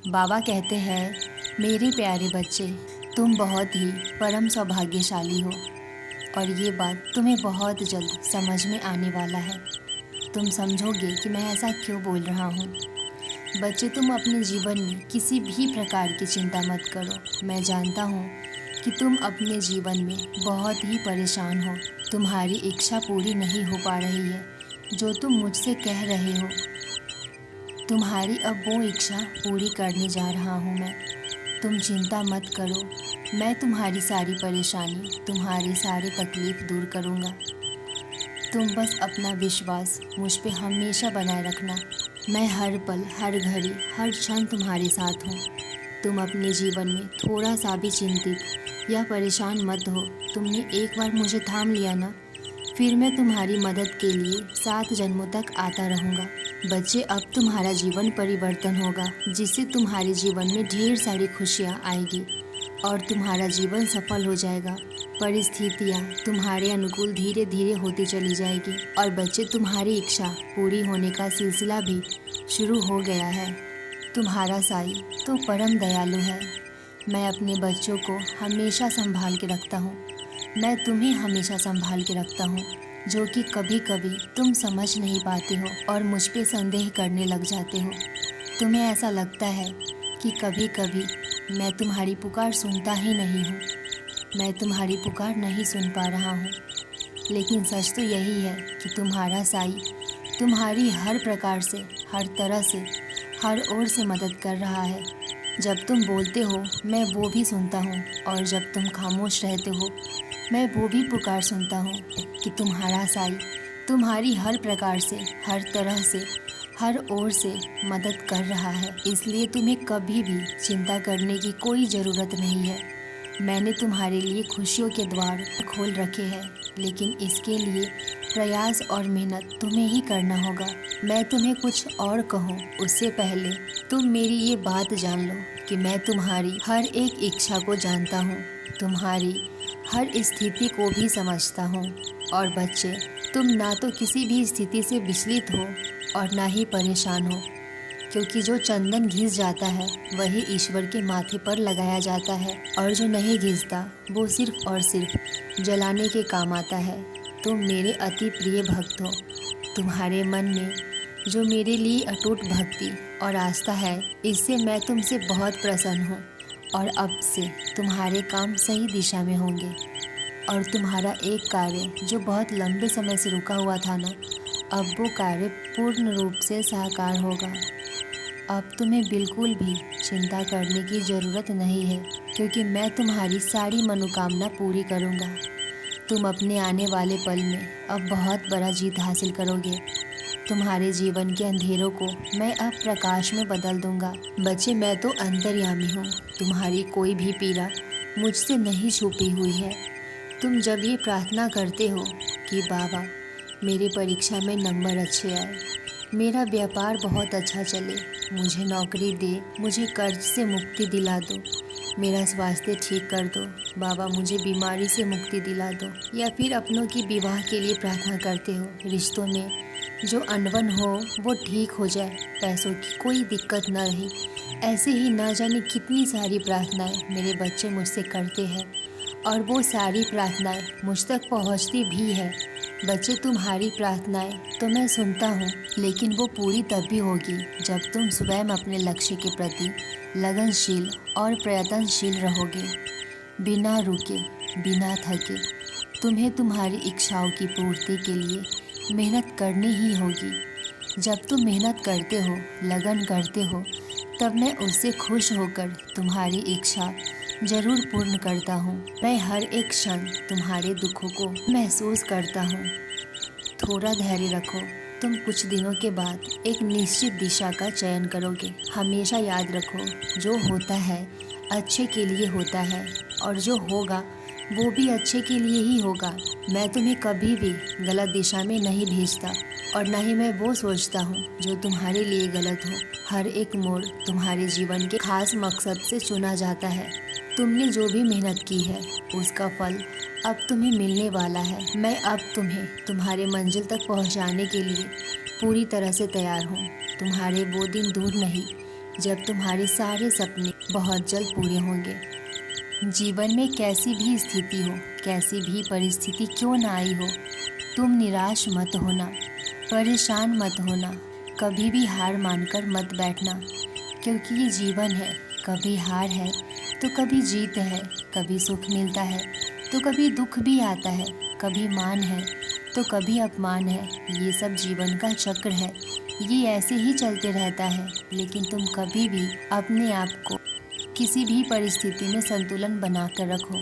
बाबा कहते हैं, मेरे प्यारे बच्चे, तुम बहुत ही परम सौभाग्यशाली हो और ये बात तुम्हें बहुत जल्द समझ में आने वाला है। तुम समझोगे कि मैं ऐसा क्यों बोल रहा हूँ। बच्चे, तुम अपने जीवन में किसी भी प्रकार की चिंता मत करो। मैं जानता हूँ कि तुम अपने जीवन में बहुत ही परेशान हो। तुम्हारी इच्छा पूरी नहीं हो पा रही है जो तुम मुझसे कह रहे हो। तुम्हारी अब वो इच्छा पूरी करने जा रहा हूँ मैं। तुम चिंता मत करो, मैं तुम्हारी सारी परेशानी, तुम्हारी सारी तकलीफ दूर करूँगा। तुम बस अपना विश्वास मुझ पे हमेशा बनाए रखना। मैं हर पल, हर घड़ी, हर क्षण तुम्हारे साथ हूँ। तुम अपने जीवन में थोड़ा सा भी चिंतित या परेशान मत हो। तुमने एक बार मुझे थाम लिया ना, फिर मैं तुम्हारी मदद के लिए 7 जन्मों तक आता रहूँगा। बच्चे, अब तुम्हारा जीवन परिवर्तन होगा, जिससे तुम्हारे जीवन में ढेर सारी खुशियाँ आएगी और तुम्हारा जीवन सफल हो जाएगा। परिस्थितियाँ तुम्हारे अनुकूल धीरे धीरे होती चली जाएगी और बच्चे, तुम्हारी इच्छा पूरी होने का सिलसिला भी शुरू हो गया है। तुम्हारा साईं तो परम दयालु है। मैं अपने बच्चों को हमेशा संभाल के रखता हूँ। मैं तुम्हें हमेशा संभाल के रखता हूँ, जो कि कभी कभी तुम समझ नहीं पाते हो और मुझ पे संदेह करने लग जाते हो। तुम्हें ऐसा लगता है कि कभी कभी मैं तुम्हारी पुकार सुनता ही नहीं हूँ। मैं तुम्हारी पुकार नहीं सुन पा रहा हूँ, लेकिन सच तो यही है कि तुम्हारा साईं तुम्हारी हर प्रकार से, हर तरह से, हर ओर से मदद कर रहा है। जब तुम बोलते हो मैं वो भी सुनता हूँ और जब तुम खामोश रहते हो मैं वो भी पुकार सुनता हूँ कि तुम्हारा साईं तुम्हारी हर प्रकार से, हर तरह से, हर ओर से मदद कर रहा है। इसलिए तुम्हें कभी भी चिंता करने की कोई ज़रूरत नहीं है। मैंने तुम्हारे लिए खुशियों के द्वार खोल रखे हैं, लेकिन इसके लिए प्रयास और मेहनत तुम्हें ही करना होगा। मैं तुम्हें कुछ और कहूँ उससे पहले तुम मेरी ये बात जान लो कि मैं तुम्हारी हर एक इच्छा को जानता हूँ, तुम्हारी हर स्थिति को भी समझता हूँ। और बच्चे, तुम ना तो किसी भी स्थिति से विचलित हो और ना ही परेशान हो, क्योंकि जो चंदन घिस जाता है वही ईश्वर के माथे पर लगाया जाता है और जो नहीं घिसता वो सिर्फ और सिर्फ जलाने के काम आता है। तुम मेरे अति प्रिय भक्त हो। तुम्हारे मन में जो मेरे लिए अटूट भक्ति और आस्था है, इससे मैं तुमसे बहुत प्रसन्न हूँ और अब से तुम्हारे काम सही दिशा में होंगे और तुम्हारा एक कार्य जो बहुत लंबे समय से रुका हुआ था ना, अब वो कार्य पूर्ण रूप से साकार होगा। अब तुम्हें बिल्कुल भी चिंता करने की ज़रूरत नहीं है, क्योंकि मैं तुम्हारी सारी मनोकामना पूरी करूँगा। तुम अपने आने वाले पल में अब बहुत बड़ा जीत हासिल करोगे। तुम्हारे जीवन के अंधेरों को मैं अब प्रकाश में बदल दूंगा। बच्चे, मैं तो अंतर्यामी हूँ। तुम्हारी कोई भी पीड़ा मुझसे नहीं छुपी हुई है। तुम जब ये प्रार्थना करते हो कि बाबा मेरी परीक्षा में नंबर अच्छे आए, मेरा व्यापार बहुत अच्छा चले, मुझे नौकरी दे, मुझे कर्ज से मुक्ति दिला दो, मेरा स्वास्थ्य ठीक कर दो, बाबा मुझे बीमारी से मुक्ति दिला दो, या फिर अपनों की विवाह के लिए प्रार्थना करते हो, रिश्तों में जो अनबन हो वो ठीक हो जाए, पैसों की कोई दिक्कत न रही, ऐसे ही ना जाने कितनी सारी प्रार्थनाएं मेरे बच्चे मुझसे करते हैं और वो सारी प्रार्थनाएं मुझ तक पहुंचती भी है। बच्चे, तुम्हारी प्रार्थनाएं तो मैं सुनता हूँ, लेकिन वो पूरी तब भी होगी जब तुम स्वयं अपने लक्ष्य के प्रति लगनशील और प्रयत्नशील रहोगे। बिना रुके, बिना थके तुम्हें तुम्हारी इच्छाओं की पूर्ति के लिए मेहनत करनी ही होगी। जब तुम मेहनत करते हो, लगन करते हो, तब मैं उससे खुश होकर तुम्हारी इच्छा जरूर पूर्ण करता हूँ। मैं हर एक क्षण तुम्हारे दुखों को महसूस करता हूँ। थोड़ा धैर्य रखो, तुम कुछ दिनों के बाद एक निश्चित दिशा का चयन करोगे। हमेशा याद रखो, जो होता है अच्छे के लिए होता है और जो होगा वो भी अच्छे के लिए ही होगा। मैं तुम्हें कभी भी गलत दिशा में नहीं भेजता और न ही मैं वो सोचता हूँ जो तुम्हारे लिए गलत हो। हर एक मोड़ तुम्हारे जीवन के खास मकसद से चुना जाता है। तुमने जो भी मेहनत की है उसका फल अब तुम्हें मिलने वाला है। मैं अब तुम्हें तुम्हारे मंजिल तक पहुँचाने के लिए पूरी तरह से तैयार हूँ। तुम्हारे वो दिन दूर नहीं जब तुम्हारे सारे सपने बहुत जल्द पूरे होंगे। जीवन में कैसी भी स्थिति हो, कैसी भी परिस्थिति क्यों ना आई हो, तुम निराश मत होना, परेशान मत होना, कभी भी हार मानकर मत बैठना, क्योंकि ये जीवन है। कभी हार है तो कभी जीत है, कभी सुख मिलता है तो कभी दुख भी आता है, कभी मान है तो कभी अपमान है। ये सब जीवन का चक्र है, ये ऐसे ही चलते रहता है। लेकिन तुम कभी भी अपने आप को किसी भी परिस्थिति में संतुलन बना कर रखो।